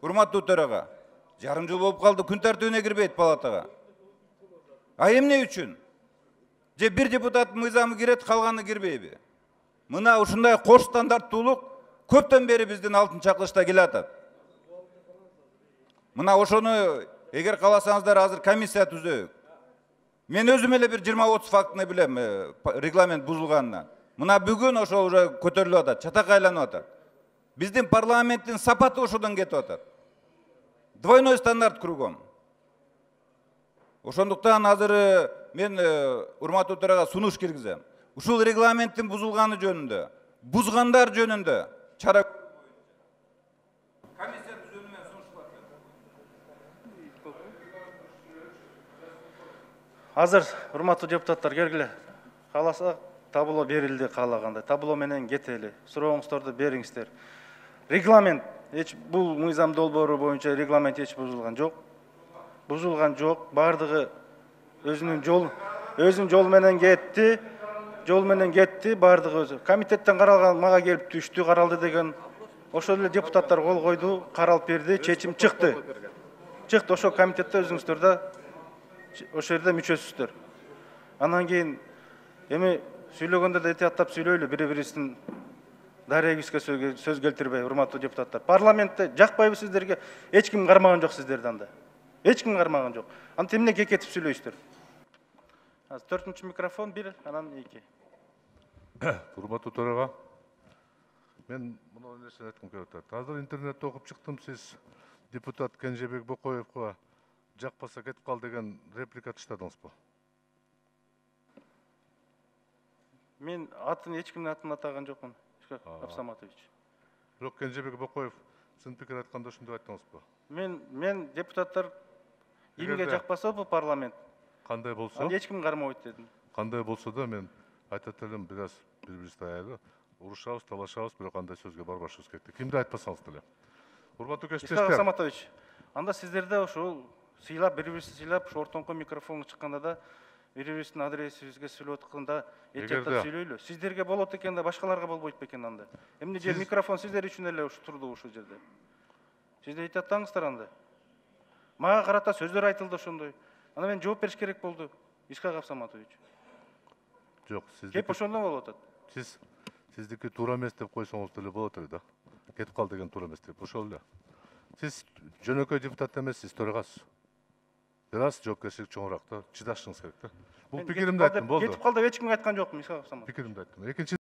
урматтуу төрага. Жарым жыл болуп калды, күн тартибине кирбейт палатага. А эмне үчүн? Же бир депутат мыйзамы кирет, калганы кирбейби? Мына ушундай кош стандарттуулук көптөн бери биздин алтын чакылышта келатат. Мына ошону эгер кааласаңыздар азыр комиссия түзөйүк. Мен өзүм эле бир 20-30 фактыны билем, регламент бузулганына. Мына бүгүн ошо уже көтөрүлүп атат, чатакка айланып атат. Биздин парламенттин сапаты ошодон кетип атат. Двойной стандарт кругом. Ошондуктан азыр мен урматтуу төрага сунуш киргизем. Ушул регламенттин бузулганы жөнүндө, бузгандар жөнүндө чара комиссия түзүүнү менен сунуш кылат. Азыр урматтуу депутаттар келгиле. Кааласа табыло берилди каалагандай. Табыло менен кетели. Сурооңуздарды бериңиздер. Регламент бул мыйзам долбоору боюнча регламент эч бузулган жок. Бузулган жок. Бардыгы өзүнүн жол менен кетти. Жол менен кетти, бардыгы өзү. Комитеттен каралган мага келип түштү, каралды деген. Ошол эле депутаттар кол койду, каралып берди, чечим чыкты. Чыкты, ошол комитетте өзүңүздөр да ошол жерде мүчөсүздөр. Анан кийин эми сүйлөгөндө да этияттап сүйлөйлү, бири-бирибиздин дарегибизге сөз келтирбей, урматтуу депутаттар. Парламентте жакпайбы сиздерге? Эч ким кармаган жок сиздерди анда. Эч ким кармаган жок. Антип эмне кекетип сүйлөйсүздөр? 4-чү микрофон 1, анан 2. Урматтуу төрага, мен мына нерсени айткым келип атат. Азыр интернетте окуп чыктым, сиз депутат Кенжебек Бокоевго жакпаса кетип кал деген реплика таштадыңызбы? Мен эч кимдин атын атаган жокмун, Ишкак Абсаматович. Бирок Кенжебек Бокоев сын пикир айтканда ушундай айттыңызбы? Мен депутаттар кимге жакпаса бул парламент. Кандай болсо? Эч ким кармабайт дедим. Кандай болсо да мен айтат элем, бир аз бири-бирибизди аябай урушабыз, талашабыз, бирок андай сөзгө барбашыбыз керек. Кимди айтпасаңыз деле. Урматтуу кесиптештер. Ишкак Абсаматович, анда сиздерде ошол сыйлап, бири-бирибизди сыйлап, ушу ортоңку микрофонго чыкканда да бири-бирибиздин адресибизге сүйлөп атканда этияттап сүйлөйлү. Сиздерге болот экен да башкаларга болбойт бекен анда. Эмне же микрофон сиздер үчүн эле ушу турду ушул жерде. Сиздер этияттаңыздар анда. Мага карата сөздөр айтылды ошондой. Ана мен жооп бериш керек болду, Ишкак Абсаматович. Жок, кеп ошондой болуп атат. Сиздики туура эмес деп койсоңуз деле болот эле да. Кетип кал деген туура эмес деп. Ошол эле. Сиз жөнөкөй депутат эмессиз, төрагасыз. Бир аз жоопкерчилик чоңураак да, чыдашыңыз керек да. Бул пикиримди айттым, болду. Кетип кал деп эч кимге айткан жокмун, Ишкак Абсаматович. Пикиримди айттым. Экинчи